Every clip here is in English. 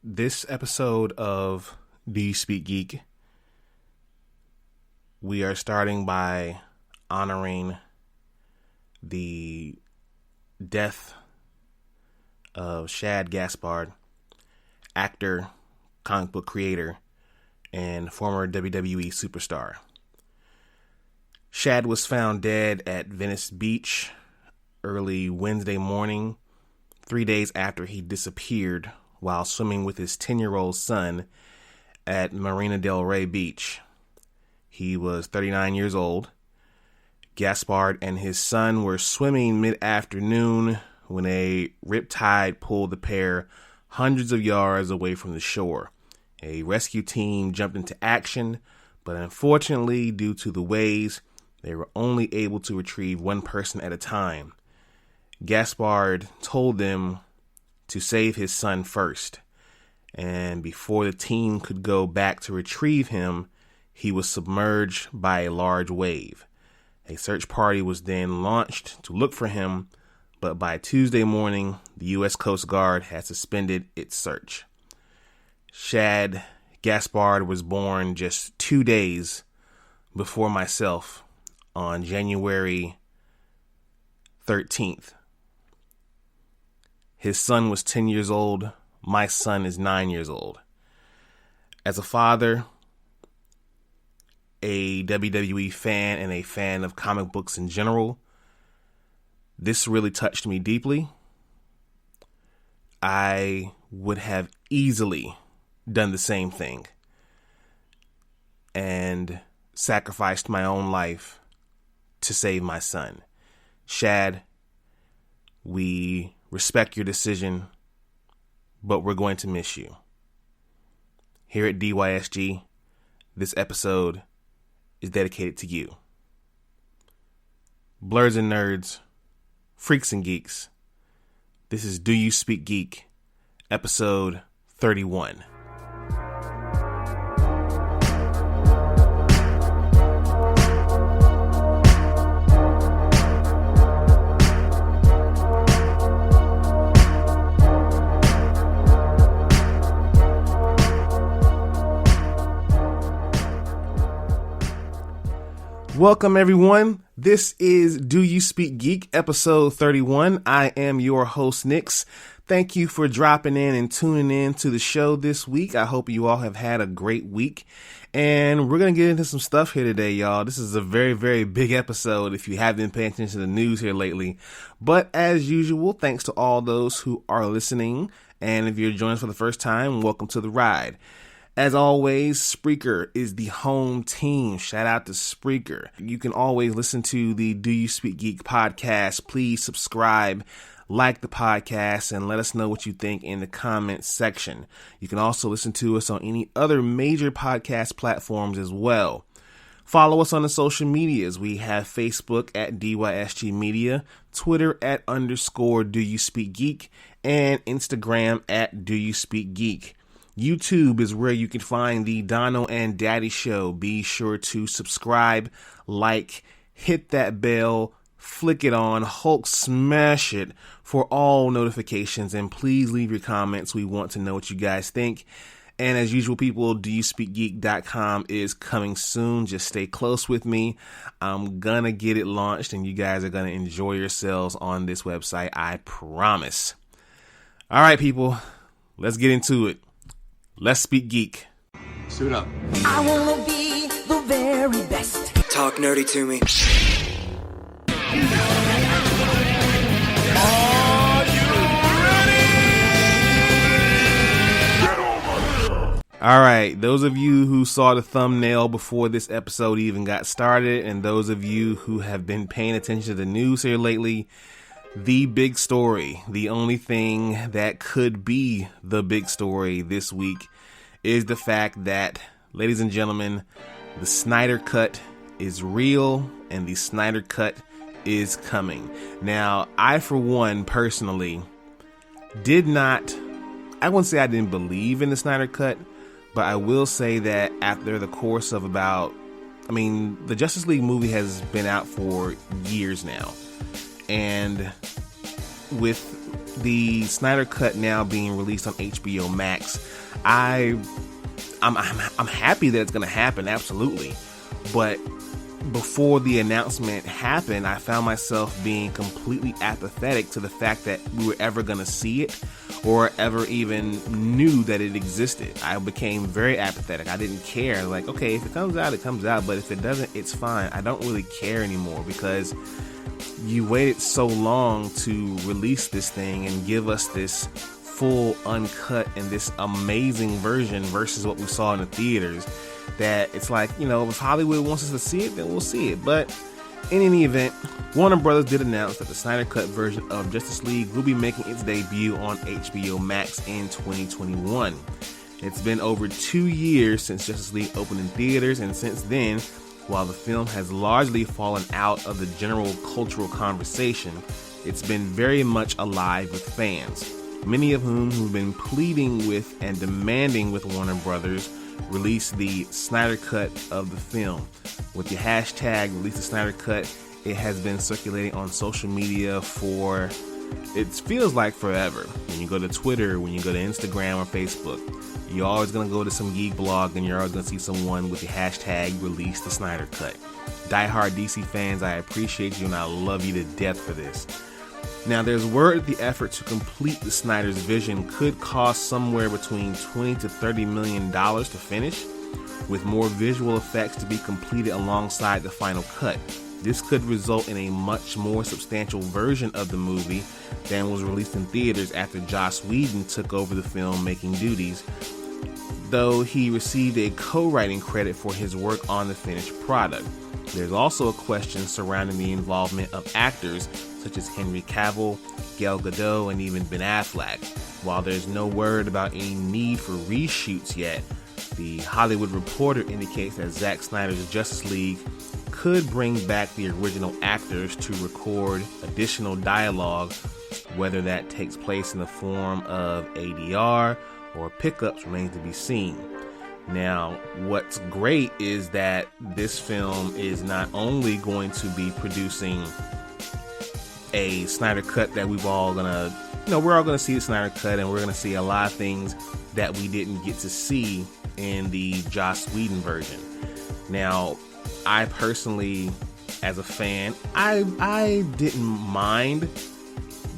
This episode of Do You Speak Geek, we are starting by honoring the death of Shad Gaspard, actor, comic book creator, and former WWE superstar. Shad was found dead at Venice Beach early Wednesday morning, 3 days after he disappeared while swimming with his 10-year-old son at Marina del Rey Beach. He was 39 years old. Gaspard and his son were swimming mid-afternoon when a riptide pulled the pair hundreds of yards away from the shore. A rescue team jumped into action, but unfortunately, due to the waves, they were only able to retrieve one person at a time. Gaspard told them to save his son first, and before the team could go back to retrieve him, he was submerged by a large wave. A search party was then launched to look for him, but by Tuesday morning, the U.S. Coast Guard had suspended its search. Shad Gaspard was born just 2 days before myself on January 13th. His son was 10 years old. My son is 9 years old. As a father, a WWE fan, and a fan of comic books in general, this really touched me deeply. I would have easily done the same thing and sacrificed my own life to save my son. Shad, we respect your decision, but we're going to miss you. Here at DYSG, this episode is dedicated to you. Blurs and nerds, freaks and geeks, this is Do You Speak Geek, episode 31. Welcome, everyone. This is Do You Speak Geek, episode 31. I am your host, Nix. Thank you for dropping in and tuning in to the show this week. I hope you all have had a great week. And we're going to get into some stuff here today, y'all. This is a very, very big episode if you have been paying attention to the news here lately. But as usual, thanks to all those who are listening. And if you're joining us for the first time, welcome to the ride. As always, Spreaker is the home team. Shout out to Spreaker. You can always listen to the Do You Speak Geek podcast. Please subscribe, like the podcast, and let us know what you think in the comments section. You can also listen to us on any other major podcast platforms as well. Follow us on the social medias. We have Facebook at DYSG Media, Twitter at _ Do You Speak Geek, and Instagram at Do You Speak Geek. YouTube is where you can find the Dono and Daddy Show. Be sure to subscribe, like, hit that bell, flick it on, Hulk smash it for all notifications, and please leave your comments. We want to know what you guys think. And as usual, people, doyouspeakgeek.com is coming soon. Just stay close with me. I'm gonna get it launched, and you guys are gonna enjoy yourselves on this website. I promise. All right, people, let's get into it. Let's speak geek. Suit up. I wanna be the very best. Talk nerdy to me. Are you ready? All right, those of you who saw the thumbnail before this episode even got started, and those of you who have been paying attention to the news here lately, the big story, the only thing that could be the big story this week is the fact that, ladies and gentlemen, the Snyder Cut is real and the Snyder Cut is coming. Now, I, for one, personally, I wouldn't say I didn't believe in the Snyder Cut, but I will say that after the course of the Justice League movie has been out for years now. And with the Snyder Cut now being released on HBO Max, I'm happy that it's going to happen, absolutely. But before the announcement happened, I found myself being completely apathetic to the fact that we were ever going to see it or ever even knew that it existed. I became very apathetic. I didn't care. Like, okay, if it comes out, it comes out. But if it doesn't, it's fine. I don't really care anymore because you waited so long to release this thing and give us this full uncut and this amazing version versus what we saw in the theaters, that it's like, you know, if Hollywood wants us to see it, then we'll see it. But in any event, Warner Brothers did announce that the Snyder Cut version of Justice League will be making its debut on HBO Max in 2021. It's been over 2 years since Justice League opened in theaters, and since then, while the film has largely fallen out of the general cultural conversation, it's been very much alive with fans, many of whom have been pleading with and demanding with Warner Brothers release the Snyder Cut of the film. With the hashtag release the Snyder Cut, it has been circulating on social media for, it feels like forever. When you go to Twitter, when you go to Instagram or Facebook, you're always going to go to some geek blog and you're always going to see someone with the hashtag release the Snyder Cut. Diehard DC fans, I appreciate you and I love you to death for this. Now, there's word that the effort to complete the Snyder's vision could cost somewhere between $20 to $30 million to finish, with more visual effects to be completed alongside the final cut. This could result in a much more substantial version of the movie than was released in theaters after Joss Whedon took over the film-making duties, though he received a co-writing credit for his work on the finished product. There's also a question surrounding the involvement of actors such as Henry Cavill, Gal Gadot, and even Ben Affleck. While there's no word about any need for reshoots yet, the Hollywood Reporter indicates that Zack Snyder's Justice League could bring back the original actors to record additional dialogue, whether that takes place in the form of ADR or pickups remains to be seen. Now, what's great is that this film is not only going to be producing a Snyder Cut that we're all gonna see the Snyder Cut, and we're gonna see a lot of things that we didn't get to see in the Joss Whedon version. Now, I personally, as a fan, I didn't mind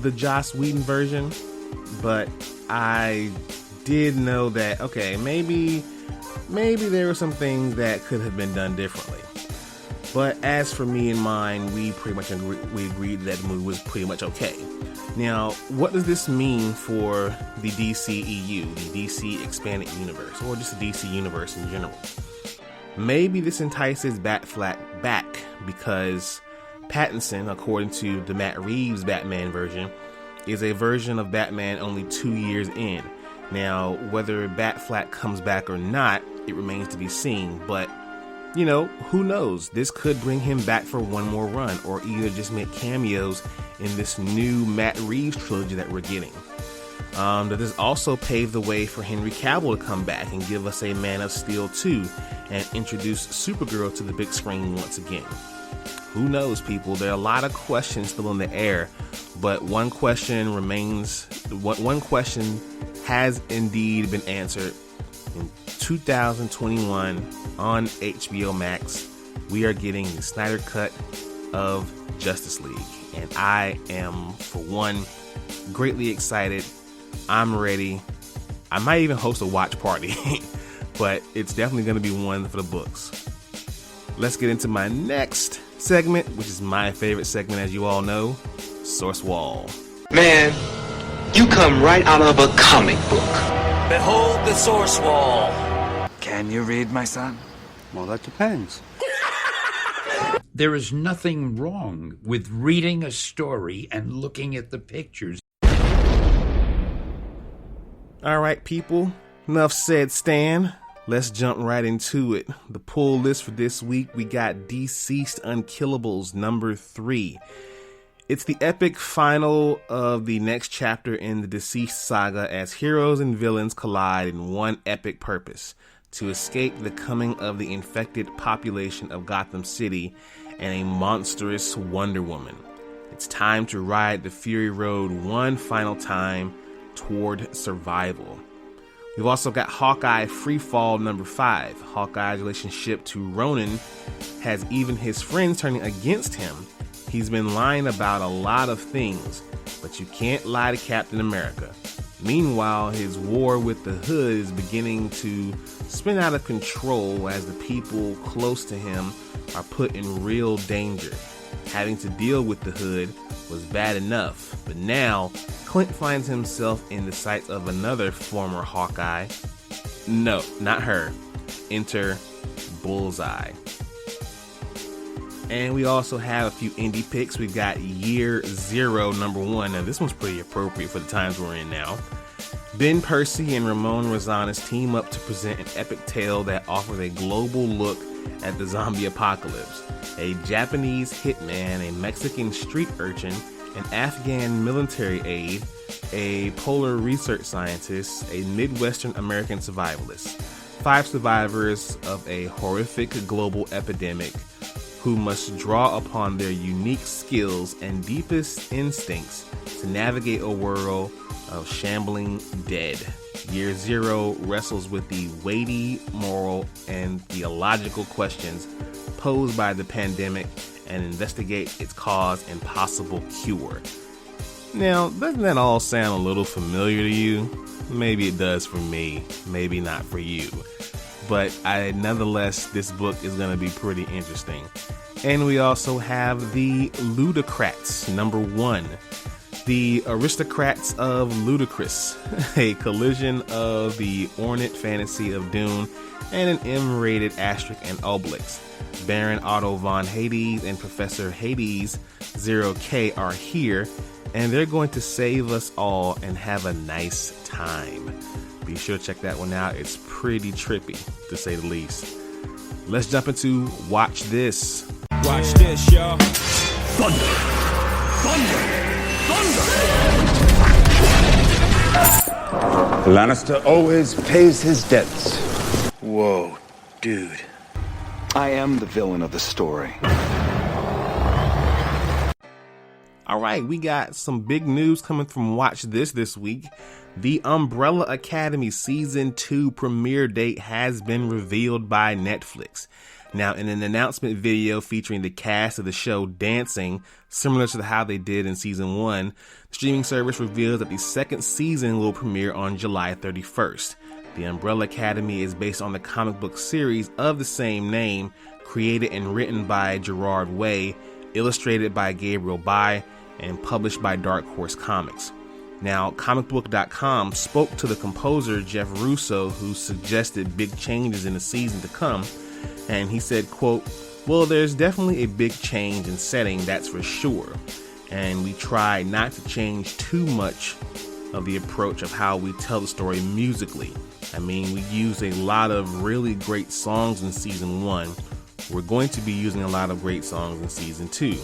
the Joss Whedon version, but I did know that, okay, maybe there were some things that could have been done differently. But as for me and mine, we agreed that the movie was pretty much okay. Now, what does this mean for the DCEU, the DC Expanded Universe, or just the DC Universe in general? Maybe this entices Batfleck back because Pattinson, according to the Matt Reeves Batman version, is a version of Batman only 2 years in. Now, whether Batfleck comes back or not, it remains to be seen, but you know, who knows? This could bring him back for one more run, or either just make cameos in this new Matt Reeves trilogy that we're getting. That has also paved the way for Henry Cavill to come back and give us a Man of Steel 2 and introduce Supergirl to the big screen once again. Who knows, people? There are a lot of questions still in the air, but one question has indeed been answered. In 2021 on HBO Max, we are getting the Snyder Cut of Justice League, and I am, for one, greatly excited. I'm ready. I might even host a watch party, but it's definitely going to be one for the books. Let's get into my next segment, which is my favorite segment, as you all know, Source Wall. Man, you come right out of a comic book. Behold the Source Wall. Can you read, my son? Well, that depends. There is nothing wrong with reading a story and looking at the pictures. All right, people, enough said, Stan. Let's jump right into it. The pull list for this week, we got Deceased Unkillables number 3. It's the epic final of the next chapter in the Deceased saga as heroes and villains collide in one epic purpose: to escape the coming of the infected population of Gotham City and a monstrous Wonder Woman. It's time to ride the Fury Road one final time toward survival. We've also got Hawkeye Freefall number 5. Hawkeye's relationship to Ronin has even his friends turning against him. He's been lying about a lot of things, but you can't lie to Captain America. Meanwhile, his war with the Hood is beginning to spin out of control as the people close to him are put in real danger. Having to deal with the Hood was bad enough, but now Clint finds himself in the sights of another former Hawkeye. No, not her. Enter Bullseye. And we also have a few indie picks. We've got Year Zero number 1. Now this one's pretty appropriate for the times we're in now. Ben Percy and Ramon Rosales team up to present an epic tale that offers a global look at the zombie apocalypse. A Japanese hitman, a Mexican street urchin, an Afghan military aide, a polar research scientist, a Midwestern American survivalist. 5 survivors of a horrific global epidemic who must draw upon their unique skills and deepest instincts to navigate a world of shambling dead. Year Zero wrestles with the weighty moral and theological questions posed by the pandemic and investigates its cause and possible cure. Now, doesn't that all sound a little familiar to you? Maybe it does for me, maybe not for you. But nonetheless, this book is going to be pretty interesting. And we also have the Ludocrats, number 1. The Aristocrats of Ludicrous, a collision of the ornate fantasy of Dune and an M-rated Asterix and Obelix. Baron Otto von Hades and Professor Hades 0K are here, and they're going to save us all and have a nice time. Be sure to check that one out. It's pretty trippy, to say the least. Let's jump into Watch This. Watch this, y'all. Thunder! Thunder! Lannister always pays his debts. Whoa, dude. I am the villain of the story. All right, we got some big news coming from Watch This week. The Umbrella Academy Season 2 premiere date has been revealed by Netflix. Now, in an announcement video featuring the cast of the show dancing, similar to how they did in Season 1, the streaming service reveals that the second season will premiere on July 31st. The Umbrella Academy is based on the comic book series of the same name, created and written by Gerard Way, illustrated by Gabriel Bai, and published by Dark Horse Comics. Now, comicbook.com spoke to the composer Jeff Russo, who suggested big changes in the season to come, and he said, quote, "Well, there's definitely a big change in setting, that's for sure, and we try not to change too much of the approach of how we tell the story musically. I mean, we use a lot of really great songs in Season 1. We're going to be using a lot of great songs in Season 2.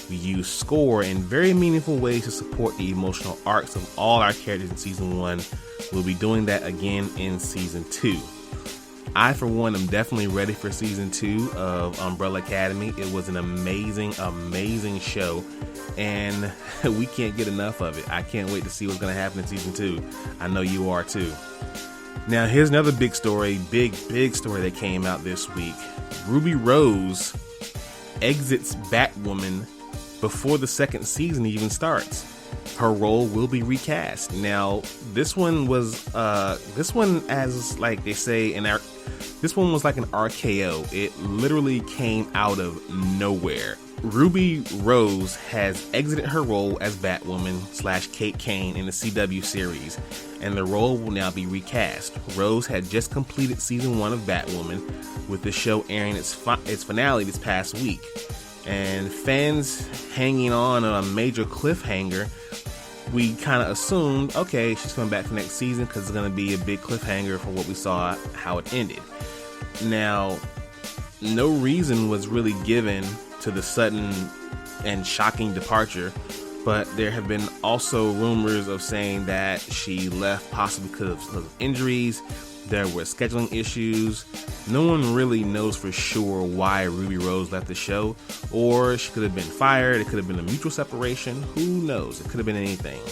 We use score in very meaningful ways to support the emotional arcs of all our characters in Season 1. We'll be doing that again in Season 2. I, for one, am definitely ready for Season 2 of Umbrella Academy. It was an amazing, amazing show, and we can't get enough of it. I can't wait to see what's going to happen in Season 2. I know you are too. Now, here's another big story, big story that came out this week. Ruby Rose exits Batwoman before the second season even starts. Her role will be recast. Now, this one as like they say in our, this one was like an RKO. It literally came out of nowhere. Ruby Rose has exited her role as Batwoman / Kate Kane in the CW series, and the role will now be recast. Rose had just completed Season 1 of Batwoman, with the show airing its finale this past week. And fans hanging on a major cliffhanger, we kind of assumed, okay, she's coming back for next season because it's going to be a big cliffhanger for what we saw, how it ended. Now, no reason was really given to the sudden and shocking departure But there have been also rumors of saying that she left possibly because of injuries. There were scheduling issues. No one really knows for sure why Ruby Rose left the show, or she could have been fired. It could have been a mutual separation. Who knows? It could have been anything.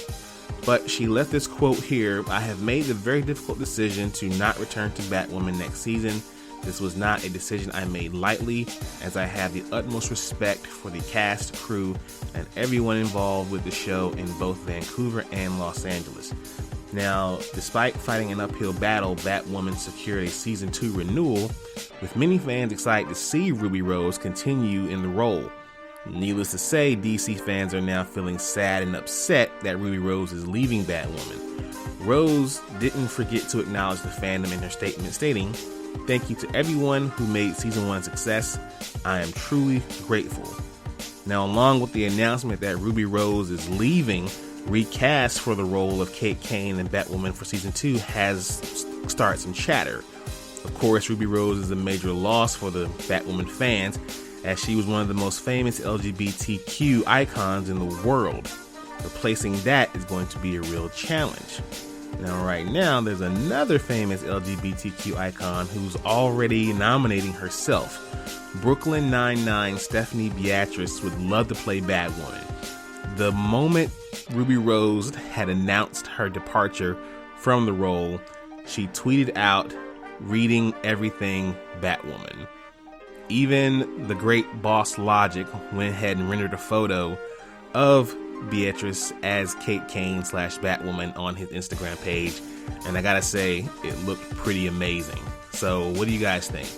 But she left this quote here: "I have made the very difficult decision to not return to Batwoman next season. This was not a decision I made lightly, as I have the utmost respect for the cast, crew, and everyone involved with the show in both Vancouver and Los Angeles." Now, despite fighting an uphill battle, Batwoman secured a Season 2 renewal, with many fans excited to see Ruby Rose continue in the role. Needless to say, DC fans are now feeling sad and upset that Ruby Rose is leaving Batwoman. Rose didn't forget to acknowledge the fandom in her statement, stating, "Thank you to everyone who made Season 1 a success. I am truly grateful." Now, along with the announcement that Ruby Rose is leaving, recast for the role of Kate Kane and Batwoman for Season 2 has started some chatter. Of course, Ruby Rose is a major loss for the Batwoman fans, as she was one of the most famous LGBTQ icons in the world. Replacing that is going to be a real challenge. Now, right now, there's another famous LGBTQ icon who's already nominating herself. Brooklyn Nine-Nine Stephanie Beatrice would love to play Batwoman. The moment Ruby Rose had announced her departure from the role, she tweeted out, "Reading everything Batwoman." Even the great Boss Logic went ahead and rendered a photo of Beatrice as Kate Kane / Batwoman on his Instagram page, and I gotta say, it looked pretty amazing. So what do you guys think?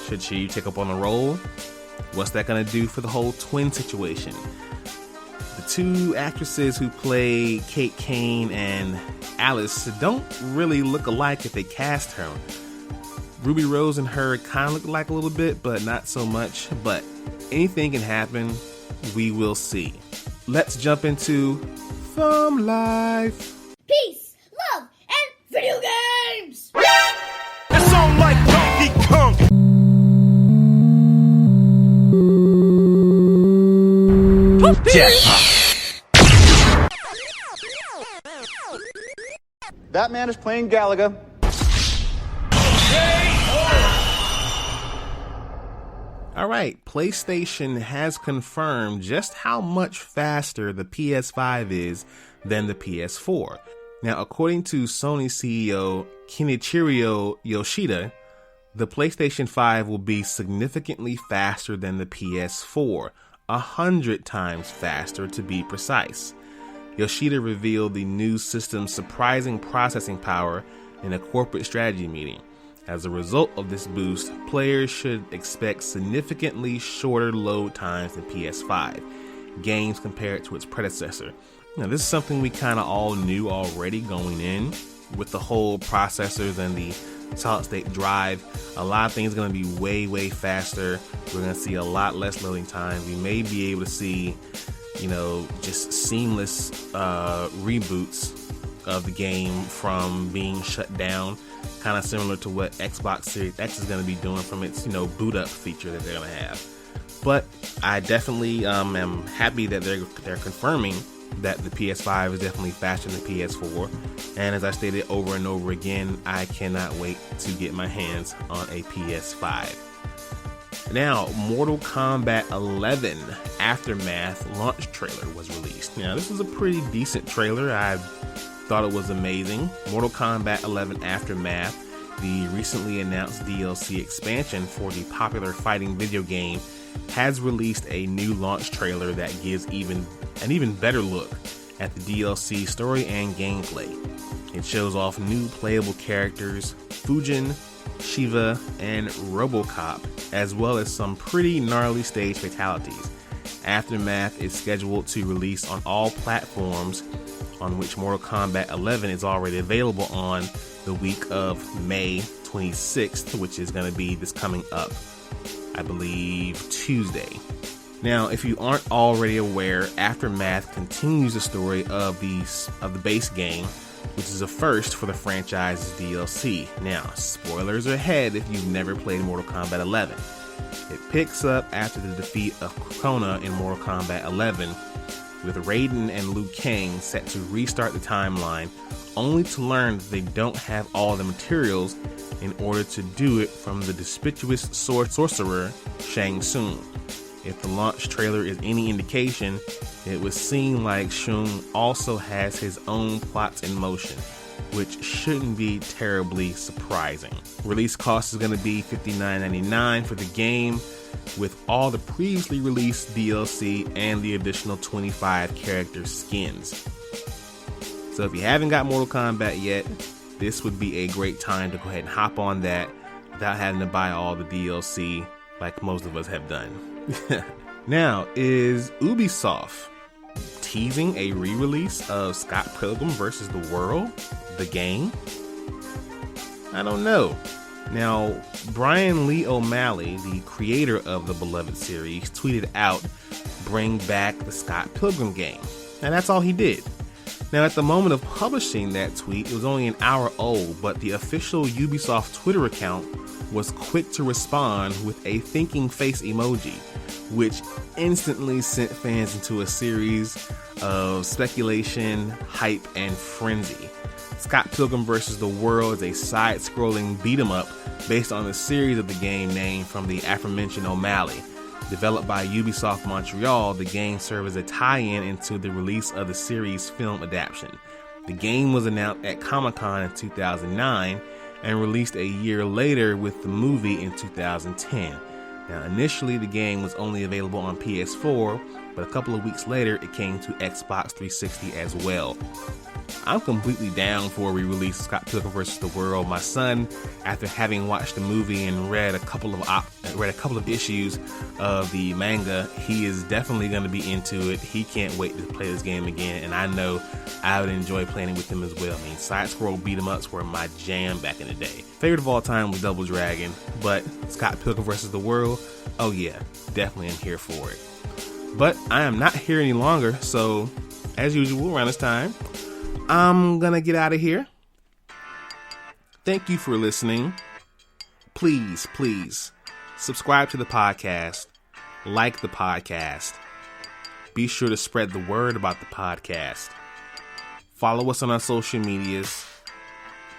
Should she take up on the role? What's that gonna do for the whole twin situation? The two actresses who play Kate Kane and Alice don't really look alike if they cast her. Ruby Rose and her kind of look alike a little bit, but not so much. But anything can happen. We will see. Let's jump into Thumb Life. Peace, love, and video games! It's on like Donkey Kong. Jackpot. That man is playing Galaga. Alright, PlayStation has confirmed just how much faster the PS5 is than the PS4. Now, according to Sony CEO Kenichiro Yoshida, the PlayStation 5 will be significantly faster than the PS4, 100 times faster to be precise. Yoshida revealed the new system's surprising processing power in a corporate strategy meeting. As a result of this boost, players should expect significantly shorter load times than PS5 games compared to its predecessor. Now, this is something we kind of all knew already going in with the whole processors and the solid state drive. A lot of things are going to be way faster. We're going to see a lot less loading time. We may be able to see, just seamless reboots of the game from being shut down, kind of similar to what Xbox Series X is going to be doing from its boot up feature that they're going to have. But I definitely am happy that they're confirming that the PS5 is definitely faster than the PS4, and as I stated over and over again, I cannot wait to get my hands on a PS5. Now, Mortal Kombat 11 Aftermath launch trailer was released. Now, this was a pretty decent trailer. I thought it was amazing. Mortal Kombat 11 Aftermath, the recently announced DLC expansion for the popular fighting video game, has released a new launch trailer that gives an even better look at the DLC story and gameplay. It shows off new playable characters, Fujin, Shiva, and RoboCop, as well as some pretty gnarly stage fatalities. Aftermath is scheduled to release on all platforms on which Mortal Kombat 11 is already available on the week of May 26th, which is going to be this coming up, I believe, Tuesday. Now, if you aren't already aware, Aftermath continues the story of the base game, which is a first for the franchise's DLC. Now, spoilers ahead if you've never played Mortal Kombat 11. It picks up after the defeat of Kona in Mortal Kombat 11, with Raiden and Liu Kang set to restart the timeline, only to learn that they don't have all the materials in order to do it from the despicable sorcerer Shang Tsung. If the launch trailer is any indication, it would seem like Shung also has his own plots in motion, which shouldn't be terribly surprising. Release cost is going to be $59.99 for the game, with all the previously released DLC and the additional 25 character skins. So if you haven't got Mortal Kombat yet, this would be a great time to go ahead and hop on that without having to buy all the DLC like most of us have done. Now, is Ubisoft teasing a re-release of Scott Pilgrim vs. the World, the game? I don't know. Now, Brian Lee O'Malley, the creator of the beloved series, tweeted out, "Bring back the Scott Pilgrim game." And that's all he did. Now, at the moment of publishing that tweet, it was only an hour old, but the official Ubisoft Twitter account was quick to respond with a thinking face emoji, which instantly sent fans into a series of speculation, hype, and frenzy. Scott Pilgrim vs. the World is a side-scrolling beat-em-up based on the series of the game named from the aforementioned O'Malley. Developed by Ubisoft Montreal, the game served as a tie-in into the release of the series' film adaptation. The game was announced at Comic-Con in 2009 and released a year later with the movie in 2010. Now, initially, the game was only available on PS4, but a couple of weeks later, it came to Xbox 360 as well. I'm completely down for a re-release of Scott Pilgrim vs. the World. My son, after having watched the movie and read a couple of issues of the manga, he is definitely going to be into it. He can't wait to play this game again, and I know I would enjoy playing it with him as well. I mean, side-scroll beat-em-ups were my jam back in the day. Favorite of all time was Double Dragon, but Scott Pilgrim vs. the World, oh yeah, definitely am here for it. But I am not here any longer, so as usual around this time, I'm gonna get out of here. Thank you for listening. Please subscribe to the podcast, like the podcast. Be sure to spread the word about the podcast. Follow us on our social medias,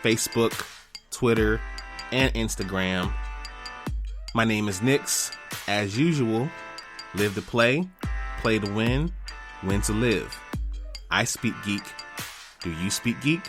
Facebook, Twitter, and Instagram. My name is Nix. As usual, live to play to win to live. I speak geek. Do you speak geek?